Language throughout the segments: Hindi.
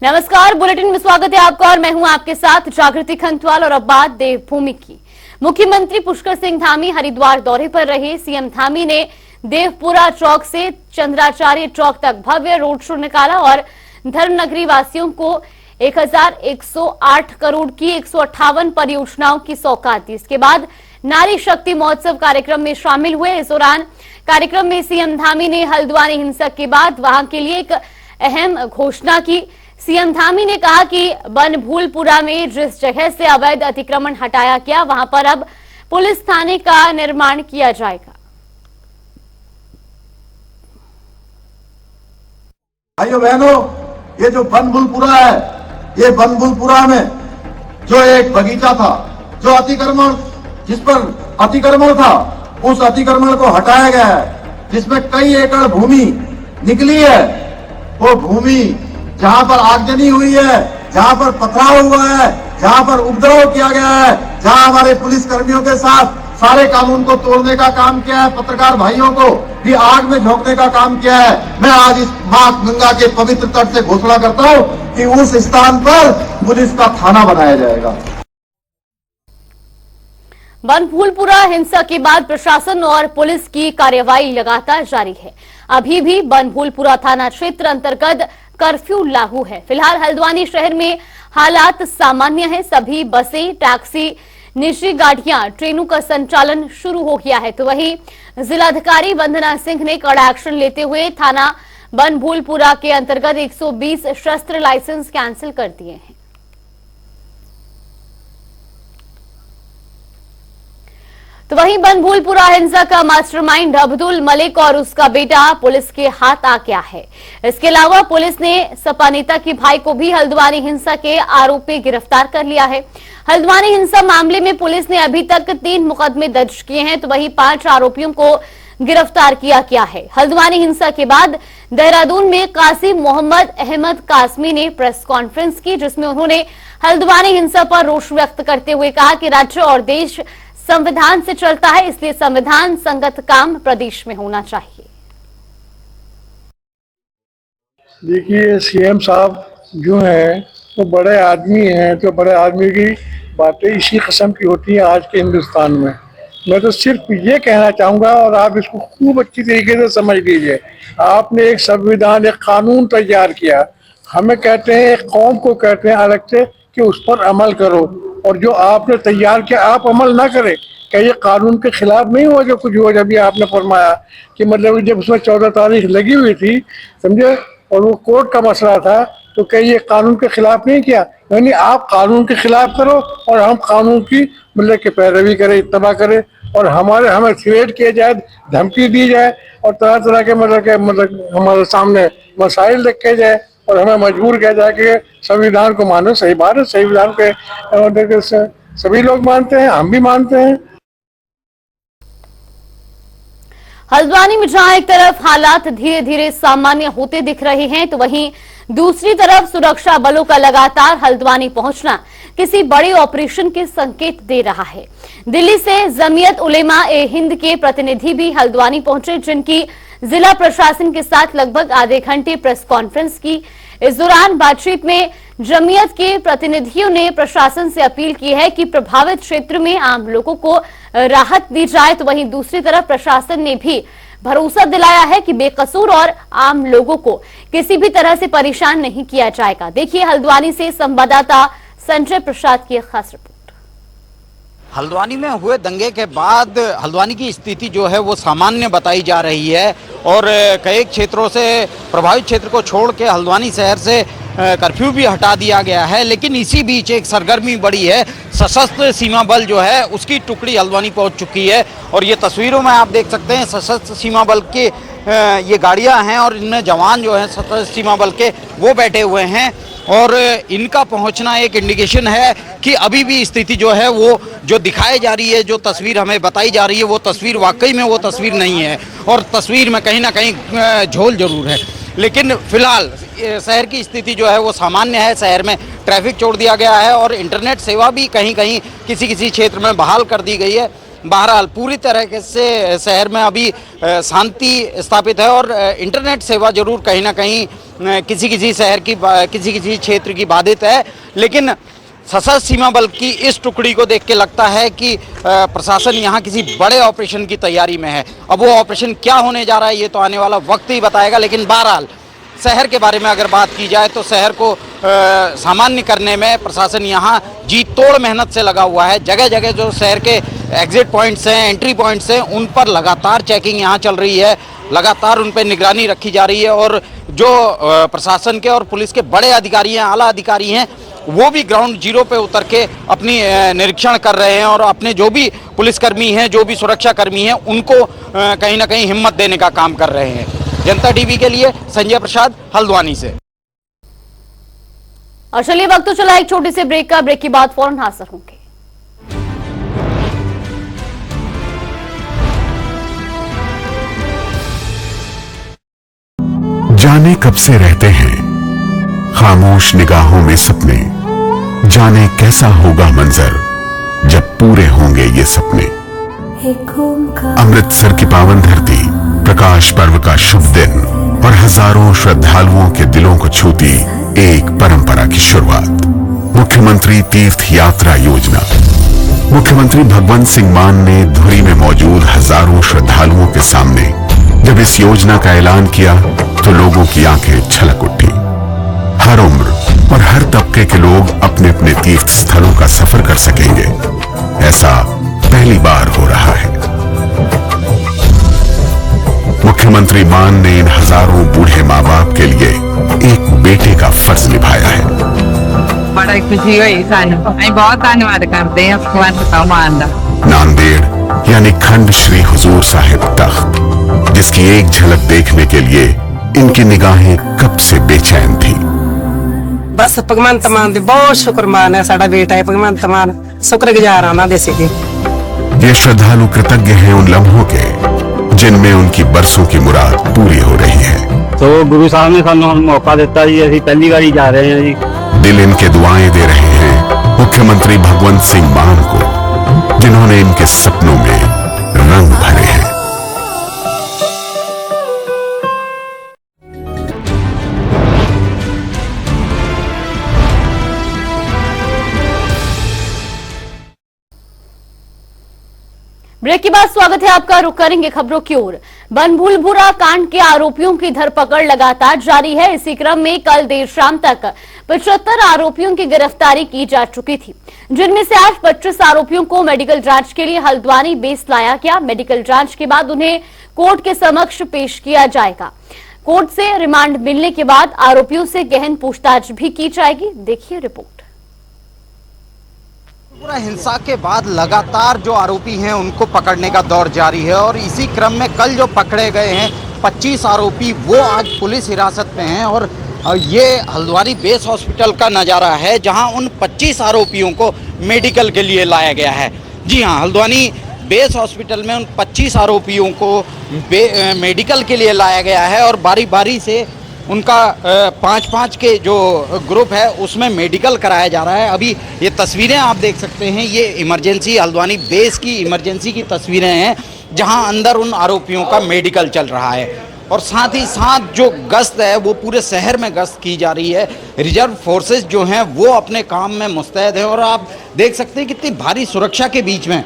नमस्कार, बुलेटिन में स्वागत है आपका और मैं हूं आपके साथ जागृति खंतवाल। और अब बात देवभूमि की। मुख्यमंत्री पुष्कर सिंह धामी हरिद्वार दौरे पर रहे। सीएम धामी ने देवपुरा चौक से चंद्राचार्य चौक तक भव्य रोड शो निकाला और धर्मनगरी वासियों को 1108 करोड़ की 158 परियोजनाओं की सौगात दी। इसके बाद नारी शक्ति महोत्सव कार्यक्रम में शामिल हुए। इस दौरान कार्यक्रम में सीएम धामी ने हल्द्वानी हिंसा के बाद वहां के लिए एक अहम घोषणा की। सीएम धामी ने कहा कि बनभूलपुरा में जिस जगह से अवैध अतिक्रमण हटाया गया वहां पर अब पुलिस थाने का निर्माण किया जाएगा। भाइयों बहनों, ये जो बनभूलपुरा है, ये बनभूलपुरा में जो एक बगीचा था, जो अतिक्रमण, जिस पर अतिक्रमण था, उस अतिक्रमण को हटाया गया है, जिसमें कई एकड़ भूमि निकली है। वो भूमि जहां पर आगजनी हुई है, जहां पर पथराव हुआ है, जहां पर उपद्रव किया गया है, जहां हमारे पुलिस कर्मियों के साथ सारे कानून को तोड़ने का काम किया है, पत्रकार भाइयों को भी आग में झोंकने का काम किया है, मैं आज इस मां गंगा के पवित्र तट से घोषणा करता हूं कि उस स्थान पर पुलिस का थाना बनाया जाएगा। बनभूलपुरा हिंसा के बाद प्रशासन और पुलिस की कार्यवाही लगातार जारी है। अभी भी बनभूलपुरा थाना क्षेत्र अंतर्गत कर्फ्यू लागू है। फिलहाल हल्द्वानी शहर में हालात सामान्य है। सभी बसें, टैक्सी, निजी गाड़ियां, ट्रेनों का संचालन शुरू हो गया है। तो वहीं जिलाधिकारी वंदना सिंह ने कड़ा एक्शन लेते हुए थाना बनभूलपुरा के अंतर्गत 120 शस्त्र लाइसेंस कैंसिल कर दिए हैं। तो वहीं बनभूलपुरा हिंसा का मास्टरमाइंड अब्दुल मलिक और उसका बेटा पुलिस के हाथ आ गया है। इसके अलावा पुलिस ने सपा नेता के भाई को भी हल्द्वानी हिंसा के आरोप में गिरफ्तार कर लिया है। हल्द्वानी हिंसा मामले में पुलिस ने अभी तक 3 मुकदमे दर्ज किए हैं, तो वहीं 5 आरोपियों को गिरफ्तार किया गया है। हल्द्वानी हिंसा के बाद देहरादून में कासिम मोहम्मद अहमद कासमी ने प्रेस कॉन्फ्रेंस की, जिसमें उन्होंने हल्द्वानी हिंसा पर रोष व्यक्त करते हुए कहा कि राज्य और देश संविधान से चलता है, इसलिए संविधान संगत काम प्रदेश में होना चाहिए। देखिए, सीएम साहब जो हैं वो बड़े आदमी हैं, तो बड़े आदमी की बातें इसी किस्म की होती हैं आज के हिंदुस्तान में। मैं तो सिर्फ ये कहना चाहूँगा और आप इसको खूब अच्छी तरीके से समझ लीजिए। आपने एक संविधान, एक कानून तैयार किया, हमें कहते हैं, एक कौम को कहते हैं अलग से कि उस पर अमल करो, और जो आपने तैयार किया आप अमल ना करें, क्या ये कानून के खिलाफ नहीं हुआ? जो कुछ हुआ, जब ये आपने फरमाया कि मतलब जब उसमें 14 तारीख लगी हुई थी, समझे, और वो कोर्ट का मसला था, तो क्या ये कानून के खिलाफ नहीं किया? यानी आप कानून के खिलाफ करो और हम कानून की मतलब की पैरवी करें, इत्तबा करें, और हमें थ्रेट किया जाए, धमकी दी जाए, और तरह तरह के मतलब हमारे सामने मसाइल रखे जाए, और हमें मजबूर किया जाए कि संविधान को मानो। सही बात है, संविधान के सभी लोग मानते हैं, हम भी मानते हैं। हल्द्वानी में जहां एक तरफ हालात धीरे धीरे सामान्य होते दिख रहे हैं, तो वहीं दूसरी तरफ सुरक्षा बलों का लगातार हल्द्वानी पहुंचना किसी बड़े ऑपरेशन के संकेत दे रहा है। दिल्ली से जमीयत उलेमा ए हिंद के प्रतिनिधि भी हल्द्वानी पहुंचे, जिनकी जिला प्रशासन के साथ लगभग आधे घंटे प्रेस कॉन्फ्रेंस की। इस दौरान बातचीत में जमीयत के प्रतिनिधियों ने प्रशासन से अपील की है कि प्रभावित क्षेत्र में आम लोगों को राहत दी जाए। तो वहीं दूसरी तरफ प्रशासन ने भी भरोसा दिलाया है कि बेकसूर और आम लोगों को किसी भी तरह से परेशान नहीं किया जाएगा। देखिए हल्द्वानी से संवाददाता संजय प्रसाद की खास रिपोर्ट। हल्द्वानी में हुए दंगे के बाद हल्द्वानी की स्थिति जो है वो सामान्य बताई जा रही है, और कई क्षेत्रों से प्रभावित क्षेत्र को छोड़ के हल्द्वानी शहर से कर्फ्यू भी हटा दिया गया है। लेकिन इसी बीच एक सरगर्मी बढ़ी है। सशस्त्र सीमा बल जो है उसकी टुकड़ी हल्द्वानी पहुंच चुकी है, और ये तस्वीरों में आप देख सकते हैं सशस्त्र सीमा बल के ये गाड़ियां हैं, और इनमें जवान जो हैं सशस्त्र सीमा बल के वो बैठे हुए हैं, और इनका पहुंचना एक इंडिकेशन है कि अभी भी स्थिति जो है वो जो दिखाई जा रही है, जो तस्वीर हमें बताई जा रही है, वो तस्वीर वाकई में वो तस्वीर नहीं है, और तस्वीर में कहीं ना कहीं झोल जरूर है। लेकिन फिलहाल शहर की स्थिति जो है वो सामान्य है। शहर में ट्रैफिक छोड़ दिया गया है, और इंटरनेट सेवा भी कहीं कहीं किसी किसी क्षेत्र में बहाल कर दी गई है। बहरहाल पूरी तरह से शहर में अभी शांति स्थापित है और इंटरनेट सेवा जरूर कहीं ना कहीं किसी किसी शहर की किसी किसी क्षेत्र की बाधित है, लेकिन सशस्त्र सीमा बल की इस टुकड़ी को देख के लगता है कि प्रशासन यहाँ किसी बड़े ऑपरेशन की तैयारी में है। अब वो ऑपरेशन क्या होने जा रहा है ये तो आने वाला वक्त ही बताएगा, लेकिन बहरहाल शहर के बारे में अगर बात की जाए तो शहर को सामान्य करने में प्रशासन यहाँ जी तोड़ मेहनत से लगा हुआ है। जगह जगह जो शहर के एग्जिट पॉइंट्स हैं, एंट्री पॉइंट्स हैं, उन पर लगातार चेकिंग यहाँ चल रही है, लगातार उन पर निगरानी रखी जा रही है और जो प्रशासन के और पुलिस के बड़े अधिकारी हैं, आला अधिकारी हैं, वो भी ग्राउंड जीरो पे उतर के अपनी निरीक्षण कर रहे हैं और अपने जो भी पुलिसकर्मी हैं, जो भी सुरक्षा कर्मी हैं, उनको कहीं ना कहीं हिम्मत देने का काम कर रहे हैं। जनता टीवी के लिए संजय प्रसाद, हल्द्वानी से। और चलिए वक्त तो चला एक छोटे से ब्रेक का, ब्रेक के बाद फौरन हाजिर होंगे। जाने कब से रहते हैं खामोश निगाहों में सपने, जाने कैसा होगा मंजर जब पूरे होंगे ये सपने। अमृतसर की पावन धरती, प्रकाश पर्व का शुभ दिन और हजारों श्रद्धालुओं के दिलों को छूती एक परंपरा की शुरुआत। मुख्यमंत्री तीर्थ यात्रा योजना। मुख्यमंत्री भगवंत सिंह मान ने धुरी में मौजूद हजारों श्रद्धालुओं के सामने जब इस योजना का ऐलान किया तो लोगों की आंखें छलक उठी। हर उम्र और हर तबके के लोग अपने अपने तीर्थ स्थलों का सफर कर सकेंगे, ऐसा पहली बार हो रहा है। मुख्यमंत्री मान ने इन हजारों बूढ़े माँ बाप के लिए एक बेटे का फर्ज निभाया है। बड़ा खुशी हुई सानू, ਅਸੀਂ बहुत धन्यवाद करते हैं भगवंत मान दा। नांदेड़ यानी खंड श्री हुजूर साहिब तख्त, जिसकी एक झलक देखने के लिए इनकी निगाहें कब से बेचैन थी। बस भगवंत मान दे बहुत शुक्रमान है, साडा बेटा है भगवंत मान, शुक्रगुजार आना देसी की। ये श्रद्धालु कृतज्ञ हैं उन लम्हों के जिनमें उनकी बरसों की मुराद पूरी हो रही है। तो गुरु साहब ने सानू मौका दिता जी, असीं पहली बार जा रहे हैं जी। दिल इनके दुआएं दे रहे हैं मुख्यमंत्री भगवंत सिंह मान को, जिन्होंने इनके सपनों में रंग भरे हैं। ब्रेक के बाद स्वागत है आपका। रुक करेंगे खबरों की ओर। बनभूलपुरा कांड के आरोपियों की धरपकड़ लगातार जारी है। इसी क्रम में कल देर शाम तक 75 आरोपियों की गिरफ्तारी की जा चुकी थी, जिनमें से आज 25 आरोपियों को मेडिकल जांच के लिए हल्द्वानी बेस लाया गया। मेडिकल जांच के बाद उन्हें कोर्ट के समक्ष पेश किया जाएगा। कोर्ट से रिमांड मिलने के बाद आरोपियों से गहन पूछताछ भी की जाएगी। देखिए रिपोर्ट। पूरा हिंसा के बाद लगातार जो आरोपी हैं उनको पकड़ने का दौर जारी है और इसी क्रम में कल जो पकड़े गए हैं 25 आरोपी, वो आज पुलिस हिरासत में हैं और ये हल्द्वानी बेस हॉस्पिटल का नज़ारा है जहां उन 25 आरोपियों को मेडिकल के लिए लाया गया है। जी हां, हल्द्वानी बेस हॉस्पिटल में उन 25 आरोपियों को मेडिकल के लिए लाया गया है और बारी बारी से उनका 5-5 के जो ग्रुप है उसमें मेडिकल कराया जा रहा है। अभी ये तस्वीरें आप देख सकते हैं, ये इमरजेंसी हल्द्वानी बेस की इमरजेंसी की तस्वीरें हैं जहां अंदर उन आरोपियों का मेडिकल चल रहा है और साथ ही साथ जो गश्त है वो पूरे शहर में गश्त की जा रही है। रिजर्व फोर्सेस जो हैं वो अपने काम में मुस्तैद हैं और आप देख सकते हैं कितनी भारी सुरक्षा के बीच में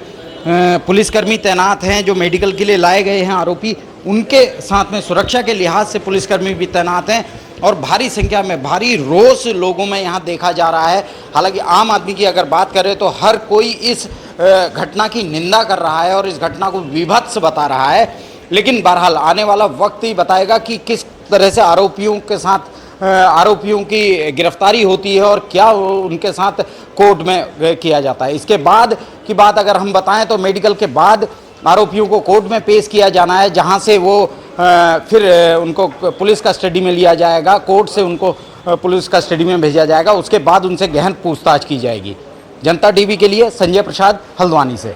पुलिसकर्मी तैनात हैं। जो मेडिकल के लिए लाए गए हैं आरोपी, उनके साथ में सुरक्षा के लिहाज से पुलिसकर्मी भी तैनात हैं और भारी संख्या में भारी रोष लोगों में यहाँ देखा जा रहा है। हालांकि आम आदमी की अगर बात करें तो हर कोई इस घटना की निंदा कर रहा है और इस घटना को विभत्स बता रहा है, लेकिन बहरहाल आने वाला वक्त ही बताएगा कि किस तरह से आरोपियों के साथ आरोपियों की गिरफ्तारी होती है और क्या उनके साथ कोर्ट में किया जाता है। इसके बाद की बात अगर हम बताएं तो मेडिकल के बाद आरोपियों को कोर्ट में पेश किया जाना है, जहां से वो फिर उनको पुलिस कस्टडी में लिया जाएगा। कोर्ट से उनको पुलिस कस्टडी में भेजा जाएगा, उसके बाद उनसे गहन पूछताछ की जाएगी। जनता टीवी के लिए संजय प्रसाद, हल्द्वानी से।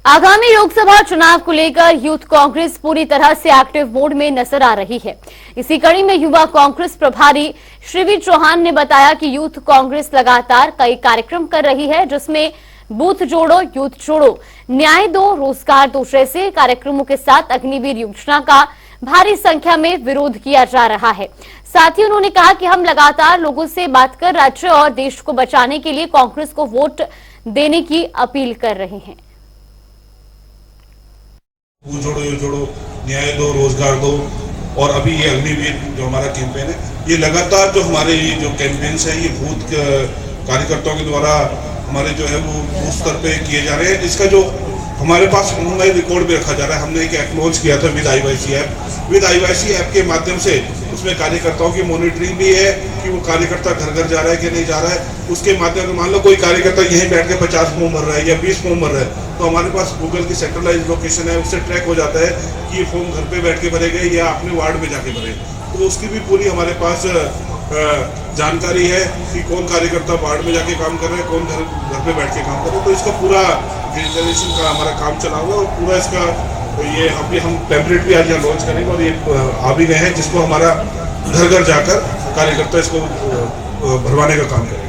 आगामी लोकसभा चुनाव को लेकर यूथ कांग्रेस पूरी तरह से एक्टिव मोड में नजर आ रही है। इसी कड़ी में युवा कांग्रेस प्रभारी शिववीर चौहान ने बताया कि यूथ कांग्रेस लगातार कई कार्यक्रम कर रही है, जिसमें बूथ जोड़ो यूथ जोड़ो, न्याय दो रोजगार दो जैसे कार्यक्रमों के साथ अग्निवीर योजना का भारी संख्या में विरोध किया जा रहा है। साथ ही उन्होंने कहा कि हम लगातार लोगों से बात कर राज्य और देश को बचाने के लिए कांग्रेस को वोट देने की अपील कर रहे हैं। बूथ जोड़ो यूथ जोड़ो, न्याय दो रोजगार दो, और अभी ये अग्निवीर जो हमारा कैंपेन है, ये लगातार जो हमारे ये जो कैंपेन्स है ये बूथ कार्यकर्ताओं के द्वारा हमारे जो है वो बूथ स्तर पे किए जा रहे हैं। इसका जो हमारे पास ऑनलाइन रिकॉर्ड भी रखा जा रहा है। हमने एक ऐप लॉन्च किया था with IYC app. With IYC app के माध्यम से उसमें कार्यकर्ताओं की मॉनिटरिंग भी है कि वो कार्यकर्ता घर घर जा रहा है कि नहीं जा रहा है। उसके माध्यम से मान लो कोई कार्यकर्ता यहीं बैठ के 50 फॉर्म भर रहा है या 20 फॉर्म भर रहा है, तो हमारे पास गूगल की सेंट्रलाइज लोकेशन है, उससे ट्रैक हो जाता है कि ये फॉर्म घर पे बैठ के भरे गए या अपने वार्ड में जाके भरे। तो उसकी भी पूरी हमारे पास जानकारी है कि कौन कार्यकर्ता वार्ड में जाके काम कर रहे हैं, कौन घर पे बैठ के काम कर रहे हैं। तो इसका पूरा डिजिटलाइजेशन का हमारा काम चला हुआ है और पूरा इसका ये अभी हम टेम्पलेट भी आज यहाँ लॉन्च करेंगे और ये आ भी गए हैं, जिसको हमारा घर घर जाकर कार्यकर्ता इसको भरवाने का काम करेंगे।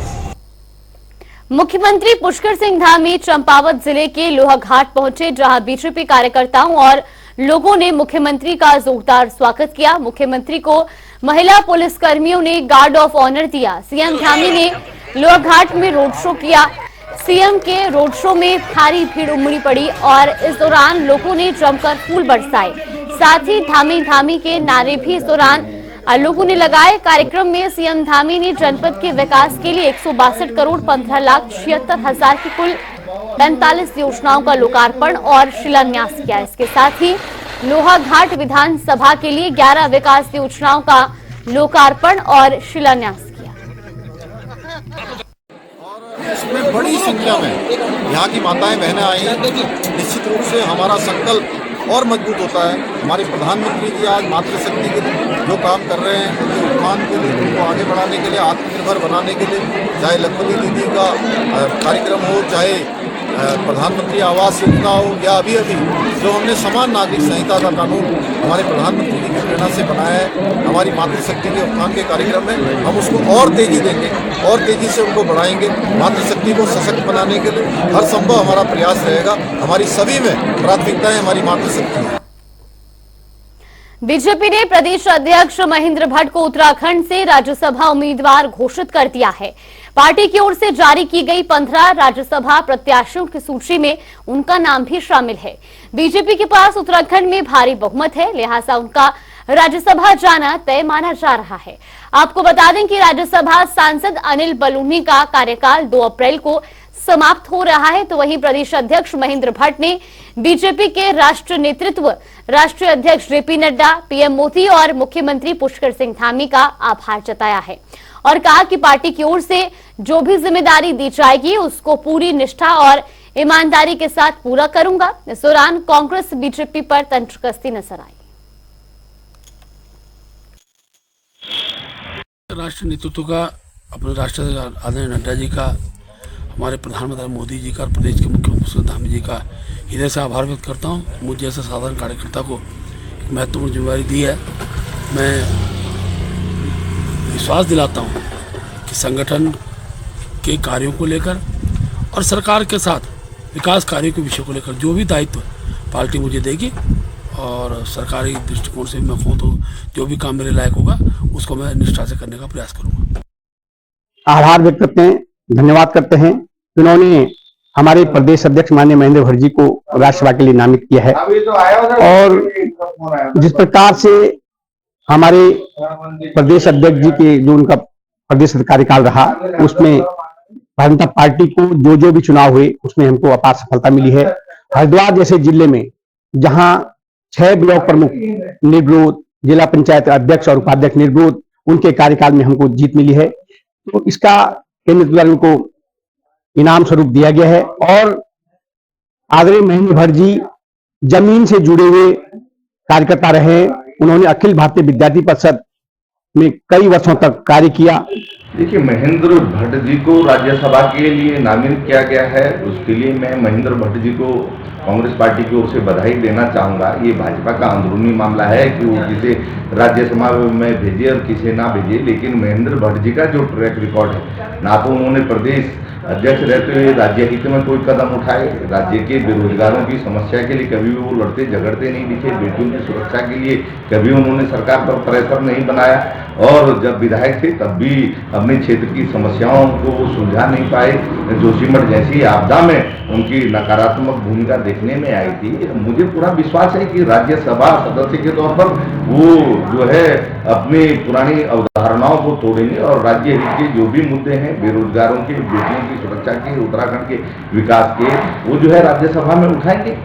मुख्यमंत्री पुष्कर सिंह धामी चंपावत जिले के लोहाघाट पहुंचे, जहां बीजेपी कार्यकर्ताओं और लोगों ने मुख्यमंत्री का जोरदार स्वागत किया। मुख्यमंत्री को महिला पुलिस कर्मियों ने गार्ड ऑफ ऑनर दिया। सीएम धामी ने लोहाघाट में रोड शो किया। सीएम के रोड शो में भारी भीड़ उमड़ी पड़ी और इस दौरान लोगों ने जमकर फूल बरसाए। साथ ही धामी धामी के नारे भी इस दौरान लोगों ने लगाए। कार्यक्रम में सीएम धामी ने जनपद के विकास के लिए 162 करोड़ 15,76,000 की कुल 45 योजनाओं का लोकार्पण और शिलान्यास किया। इसके साथ ही लोहाघाट विधानसभा के लिए 11 विकास योजनाओं का लोकार्पण और शिलान्यास किया। इसमें बड़ी संख्या में यहाँ की माताएं बहनें आई। निश्चित रूप से हमारा संकल्प और मजबूत होता है। हमारे प्रधानमंत्री जी आज मातृशक्ति के जो काम कर रहे हैं, उनके उत्थान के लिए, उनको आगे बढ़ाने के लिए, आत्मनिर्भर बनाने के लिए, चाहे लखपति दीदी का कार्यक्रम हो, चाहे प्रधानमंत्री आवास योजना हो, या अभी जो हमने समान नागरिक संहिता का कानून हमारे प्रधानमंत्री जी की प्रेरणा से बनाया है, हमारी मातृशक्ति के उत्थान के कार्यक्रम में हम उसको और तेजी देंगे और तेजी से उनको बढ़ाएंगे। मातृशक्ति को सशक्त बनाने के लिए हर संभव हमारा प्रयास रहेगा। हमारी सभी में प्राथमिकताएं हमारी मातृशक्ति है। बीजेपी ने प्रदेश अध्यक्ष महेंद्र भट्ट को उत्तराखंड से राज्यसभा उम्मीदवार घोषित कर दिया है। पार्टी की ओर से जारी की गई 15 राज्यसभा प्रत्याशियों की सूची में उनका नाम भी शामिल है। बीजेपी के पास उत्तराखंड में भारी बहुमत है, लिहाजा उनका राज्यसभा जाना तय माना जा रहा है। आपको बता दें कि राज्यसभा सांसद अनिल बलूनी का कार्यकाल 2 अप्रैल को समाप्त हो रहा है, तो वहीं प्रदेश अध्यक्ष महेंद्र भट्ट ने बीजेपी के राष्ट्रीय नेतृत्व, राष्ट्रीय अध्यक्ष जेपी नड्डा, पीएम मोदी और मुख्यमंत्री पुष्कर सिंह धामी का आभार जताया है और कहा कि पार्टी की ओर से जो भी जिम्मेदारी दी जाएगी उसको पूरी निष्ठा और ईमानदारी के साथ पूरा करूंगा। इस दौरान कांग्रेस बीजेपी पर तंत्रकस्ती नजर आई। राष्ट्रीय नेतृत्व का, अपने राष्ट्रीय आदरणीय नड्डा जी का, हमारे प्रधानमंत्री मोदी जी का और प्रदेश के मुख्यमंत्री पुष्कर धामी जी का हृदय से आभार व्यक्त करता हूँ। मुझे जैसे साधारण कार्यकर्ता को एक महत्वपूर्ण जिम्मेदारी दी है। मैं विश्वास दिलाता हूँ कि संगठन के कार्यों को लेकर और सरकार के साथ विकास कार्यों के विषय को लेकर जो भी दायित्व पार्टी मुझे देगी और सरकारी दृष्टिकोण से मैं कहूँ तो जो भी काम मेरे लायक होगा उसको मैं निष्ठा से करने का प्रयास करूँगा। आभार व्यक्त करते हैं, धन्यवाद करते हैं। उन्होंने हमारे प्रदेश अध्यक्ष माननीय महेंद्र भट्ट जी को राज्यसभा के लिए नामित किया है और जिस प्रकार से हमारे प्रदेश अध्यक्ष जी के जो उनका प्रदेश कार्यकाल रहा उसमें भारतीय जनता पार्टी को जो भी चुनाव हुए उसमें हमको अपार सफलता मिली है। हरिद्वार जैसे जिले में जहां 6 ब्लॉक प्रमुख निर्विरोध, जिला पंचायत अध्यक्ष और उपाध्यक्ष निर्विरोध, उनके कार्यकाल में हमको जीत मिली है, तो इसका केंद्र द्वारा को इनाम स्वरूप दिया गया है। और आदरणीय महेंद्र भट्ट जी जमीन से जुड़े हुए कार्यकर्ता रहे। उन्होंने अखिल भारतीय विद्यार्थी परिषद में कई वर्षों तक कार्य किया देखिए, महेंद्र भट्ट जी को राज्यसभा के लिए नामित किया गया है। उसके लिए मैं महेंद्र भट्ट जी को कांग्रेस पार्टी की ओर से बधाई देना चाहूँगा। ये भाजपा का अंदरूनी मामला है कि वो किसे राज्यसभा में भेजे और किसे ना भेजे, लेकिन महेंद्र भट्ट जी का जो ट्रैक रिकॉर्ड है, ना तो उन्होंने प्रदेश अध्यक्ष रहते हुए राज्य हित में कोई कदम उठाए, राज्य के बेरोजगारों की समस्या के लिए कभी भी वो लड़ते झगड़ते नहीं दिखे, बेटियों की सुरक्षा के लिए कभी उन्होंने सरकार पर प्रेशर नहीं बनाया, और जब विधायक थे तब भी अपने क्षेत्र की समस्याओं को वो सुलझा नहीं पाए। जोशीमठ जैसी आपदा में उनकी नकारात्मक भूमिका देखने में आई थी। मुझे पूरा विश्वास है कि राज्यसभा सदस्य के तौर पर वो जो है अपनी पुरानी अवधारणाओं को तोड़ेंगे और राज्य हित के जो भी मुद्दे हैं, बेरोजगारों के, बेटियों की सुरक्षा के, उत्तराखंड के विकास के, वो जो है राज्यसभा में उठाएंगे।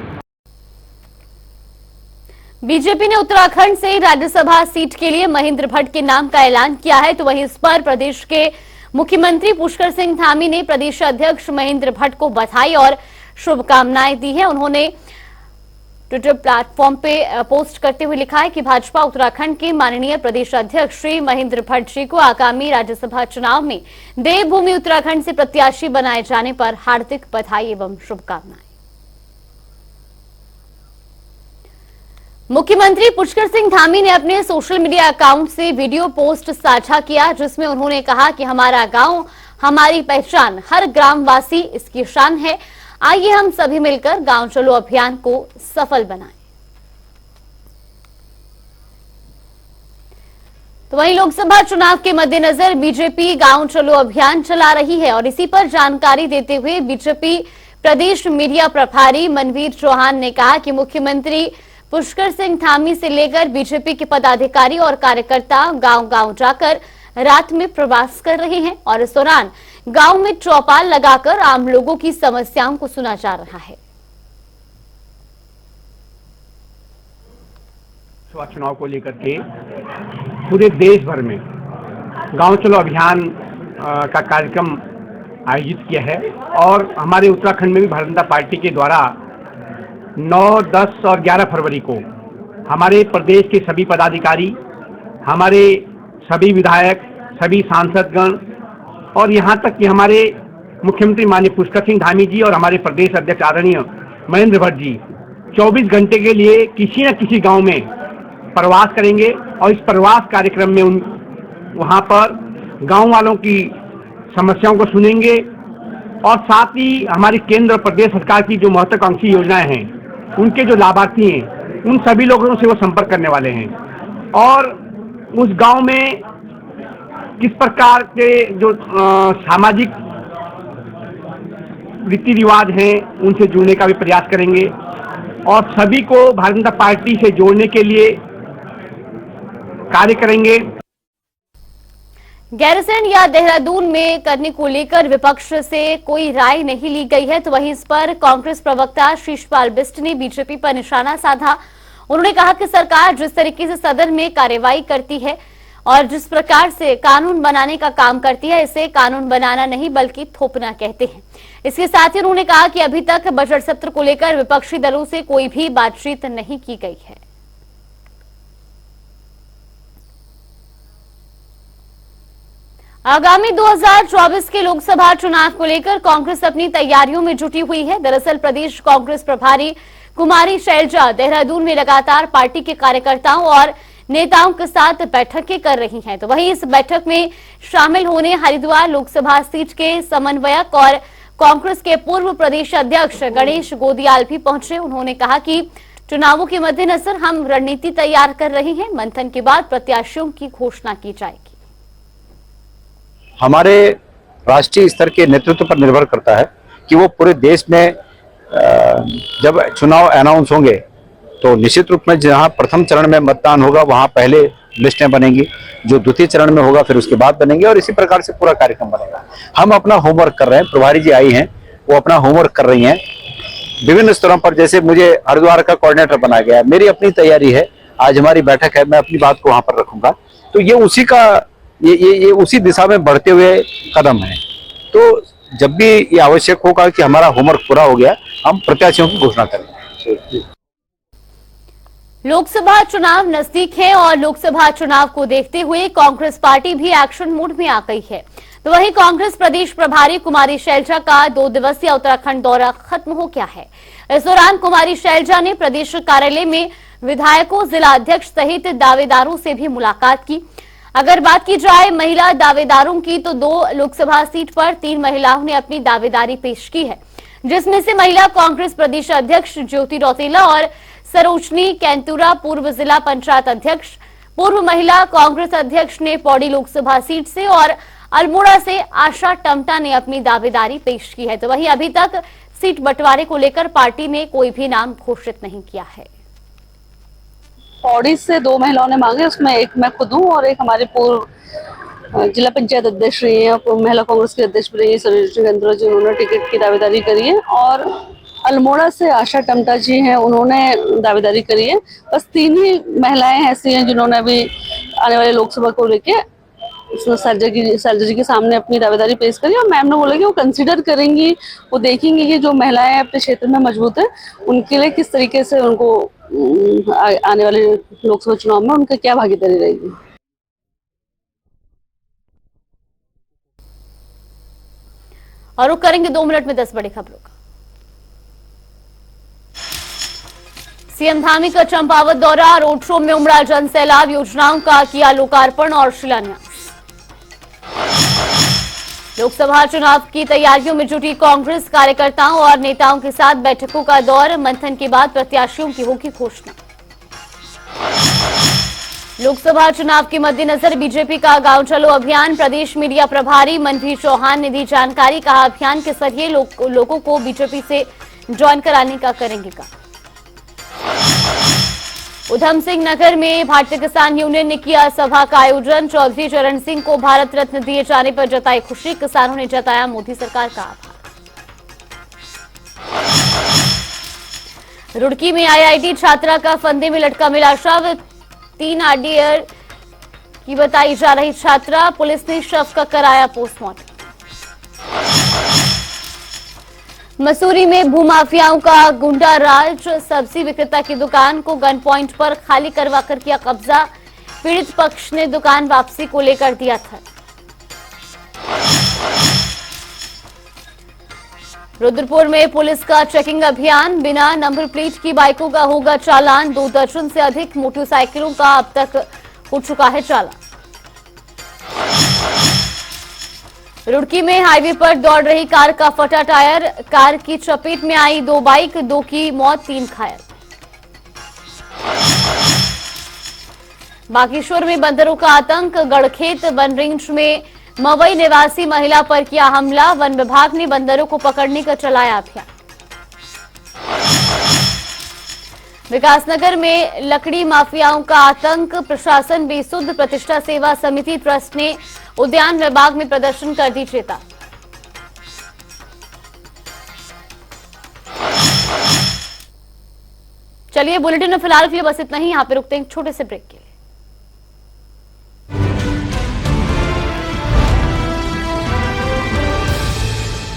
बीजेपी ने उत्तराखंड से राज्यसभा सीट के लिए महेंद्र भट्ट के नाम का ऐलान किया है, तो वहीं इस पर प्रदेश के मुख्यमंत्री पुष्कर सिंह धामी ने प्रदेश अध्यक्ष महेंद्र भट्ट को बधाई और शुभकामनाएं दी है। उन्होंने ट्विटर प्लेटफॉर्म पे पोस्ट करते हुए लिखा है कि भाजपा उत्तराखंड के माननीय प्रदेश अध्यक्ष श्री महेंद्र भट्ट जी को आगामी राज्यसभा चुनाव में देवभूमि उत्तराखंड से प्रत्याशी बनाए जाने पर हार्दिक बधाई एवं शुभकामनाएं। मुख्यमंत्री पुष्कर सिंह धामी ने अपने सोशल मीडिया अकाउंट से वीडियो पोस्ट साझा किया, जिसमें उन्होंने कहा कि हमारा गांव हमारी पहचान, हर ग्रामवासी इसकी शान है। आइए हम सभी मिलकर गांव चलो अभियान को सफल बनाएं। तो वहीं लोकसभा चुनाव के मद्देनजर बीजेपी गांव चलो अभियान चला रही है और इसी पर जानकारी देते हुए बीजेपी प्रदेश मीडिया प्रभारी मनवीर चौहान ने कहा कि मुख्यमंत्री पुष्कर सिंह धामी से लेकर बीजेपी के पदाधिकारी और कार्यकर्ता गांव-गांव जाकर रात में प्रवास कर रहे हैं और इस दौरान गांव में चौपाल लगाकर आम लोगों की समस्याओं को सुना जा रहा है। चुनाव को लेकर के पूरे देश भर में गांव चलो अभियान का कार्यक्रम आयोजित किया है और हमारे उत्तराखंड में भी भारतीय जनता पार्टी के द्वारा 9, 10 और 11 फरवरी को हमारे प्रदेश के सभी पदाधिकारी, हमारे सभी विधायक, सभी सांसदगण और यहाँ तक कि हमारे मुख्यमंत्री माननीय पुष्कर सिंह धामी जी और हमारे प्रदेश अध्यक्ष आदरणीय महेंद्र भट्ट जी 24 घंटे के लिए किसी न किसी गांव में प्रवास करेंगे और इस प्रवास कार्यक्रम में वहाँ पर गांव वालों की समस्याओं को सुनेंगे और साथ ही हमारी केंद्र और प्रदेश सरकार की जो महत्वाकांक्षी योजनाएं हैं उनके जो लाभार्थी हैं उन सभी लोगों से वो संपर्क करने वाले हैं और उस गांव में किस प्रकार के जो सामाजिक रीति रिवाज हैं उनसे जुड़ने का भी प्रयास करेंगे और सभी को भारतीय जनता पार्टी से जोड़ने के लिए कार्य करेंगे। गैरसैंण या देहरादून में करने को लेकर विपक्ष से कोई राय नहीं ली गई है, तो वहीं इस पर कांग्रेस प्रवक्ता शीशपाल बिष्ट ने बीजेपी पर निशाना साधा। उन्होंने कहा कि सरकार जिस तरीके से सदन में कार्रवाई करती है और जिस प्रकार से कानून बनाने का काम करती है, इसे कानून बनाना नहीं बल्कि थोपना कहते हैं। इसके साथ ही उन्होंने कहा कि अभी तक बजट सत्र को लेकर विपक्षी दलों से कोई भी बातचीत नहीं की गई है। आगामी 2024 के लोकसभा चुनाव को लेकर कांग्रेस अपनी तैयारियों में जुटी हुई है। दरअसल प्रदेश कांग्रेस प्रभारी कुमारी शैलजा देहरादून में लगातार पार्टी के कार्यकर्ताओं और नेताओं के साथ बैठकें कर रही हैं। तो वहीं इस बैठक में शामिल होने हरिद्वार लोकसभा सीट के समन्वयक और कांग्रेस के पूर्व प्रदेश अध्यक्ष गणेश गोदियाल भी पहुंचे। उन्होंने कहा कि चुनावों के मद्देनजर हम रणनीति तैयार कर रहे हैं, मंथन के बाद प्रत्याशियों की घोषणा की जाएगी। हमारे राष्ट्रीय स्तर के नेतृत्व पर निर्भर करता है कि वो पूरे देश में जब चुनाव अनाउंस होंगे तो निश्चित रूप में जहां प्रथम चरण में मतदान होगा वहां पहले लिस्टें बनेंगी, जो द्वितीय चरण में होगा फिर उसके बाद बनेंगे और इसी प्रकार से पूरा कार्यक्रम बनेगा। हम अपना होमवर्क कर रहे हैं, प्रभारी जी आई हैं वो अपना होमवर्क कर रही हैं विभिन्न स्तरों पर। जैसे मुझे हरिद्वार का कोऑर्डिनेटर बनाया गया, मेरी अपनी तैयारी है, आज हमारी बैठक है, मैं अपनी बात को वहां पर रखूंगा। तो ये उसी का ये उसी दिशा में बढ़ते हुए कदम है। तो जब भी ये आवश्यक होगा कि हमारा होमवर्क पूरा हो गया, हम प्रत्याशियों की घोषणा करेंगे। लोकसभा चुनाव नजदीक है और लोकसभा चुनाव को देखते हुए कांग्रेस पार्टी भी एक्शन मोड में आ गई है। तो वहीं कांग्रेस प्रदेश प्रभारी कुमारी शैलजा का 2 दिवसीय उत्तराखंड दौरा खत्म हो गया है। इस दौरान कुमारी शैलजा ने प्रदेश कार्यालय में विधायकों, जिला अध्यक्ष सहित दावेदारों से भी मुलाकात की। अगर बात की जाए महिला दावेदारों की तो 2 लोकसभा सीट पर 3 महिलाओं ने अपनी दावेदारी पेश की है, जिसमें से महिला कांग्रेस प्रदेश अध्यक्ष ज्योति रौतेला और सरोजनी कैंतुरा पूर्व जिला पंचायत अध्यक्ष, पूर्व महिला कांग्रेस अध्यक्ष ने पौड़ी लोकसभा सीट से और अल्मोड़ा से आशा टमटा ने अपनी दावेदारी पेश की है। तो वहीं अभी तक सीट बंटवारे को लेकर पार्टी ने कोई भी नाम घोषित नहीं किया है। पौड़ी से 2 महिलाओं ने मांगे, उसमें एक मैं खुद हूँ और एक हमारे पूर्व जिला पंचायत अध्यक्ष रही है, महिला कांग्रेस के अध्यक्ष रही है सरोजनी कैंतुरा जी, उन्होंने टिकट की दावेदारी करी है। और अल्मोड़ा से आशा टमटा जी हैं, उन्होंने दावेदारी करी है। बस 3 ही महिलाएं ऐसी हैं जिन्होंने अभी आने वाले लोकसभा को लेके शैलजा जी के सामने अपनी दावेदारी पेश करी और मैम ने बोला कि वो कंसीडर करेंगी, वो देखेंगी कि जो महिलाएं अपने क्षेत्र में मजबूत है उनके लिए किस तरीके से उनको आने वाले लोकसभा चुनाव में उनका क्या भागीदारी रहेगी। और रुक करेंगे 2 मिनट में 10 बड़ी खबरों का। सीएम धामी का चंपावत दौरा, रोड शो में उमड़ा जन सैलाब, योजनाओं का किया लोकार्पण और शिलान्यास। लोकसभा चुनाव की तैयारियों में जुटी कांग्रेस कार्यकर्ताओं और नेताओं के साथ बैठकों का दौर, मंथन के बाद प्रत्याशियों की होगी घोषणा। लोकसभा चुनाव के मद्देनजर बीजेपी का गांव चलो अभियान, प्रदेश मीडिया प्रभारी मनवीर चौहान ने दी जानकारी, कहा अभियान के जरिए लोगों को बीजेपी से ज्वाइन कराने का करेंगे काम। उधम सिंह नगर में भारतीय किसान यूनियन ने किया सभा का आयोजन, चौधरी चरण सिंह को भारत रत्न दिए जाने पर जताई खुशी, किसानों ने जताया मोदी सरकार का आभार। रुड़की में आईआईटी छात्रा का फंदे में लटका मिला शव, 3 आरडीआर की बताई जा रही छात्रा, पुलिस ने शव का कराया पोस्टमार्टम। मसूरी में भूमाफियाओं का गुंडा राज, सब्जी विक्रेता की दुकान को गन पॉइंट पर खाली करवाकर किया कब्जा, पीड़ित पक्ष ने दुकान वापसी को लेकर दिया था। रुद्रपुर में पुलिस का चेकिंग अभियान, बिना नंबर प्लेट की बाइकों का होगा चालान, 2 दर्जन से अधिक मोटरसाइकिलों का अब तक हो चुका है चालान। रुड़की में हाईवे पर दौड़ रही कार का फटा टायर, कार की चपेट में आई 2 बाइक, 2 की मौत, 3 घायल। बागेश्वर में बंदरों का आतंक, गढ़खेत वन रेंज में मवई निवासी महिला पर किया हमला, वन विभाग ने बंदरों को पकड़ने का चलाया अभियान। विकासनगर में लकड़ी माफियाओं का आतंक, प्रशासन बेसुध, प्रतिष्ठा सेवा समिति ट्रस्ट ने उद्यान विभाग में प्रदर्शन कर दी चेतावनी। चलिए बुलेटिन में फिलहाल के लिए बस इतना ही, यहां पे रुकते हैं छोटे से ब्रेक के।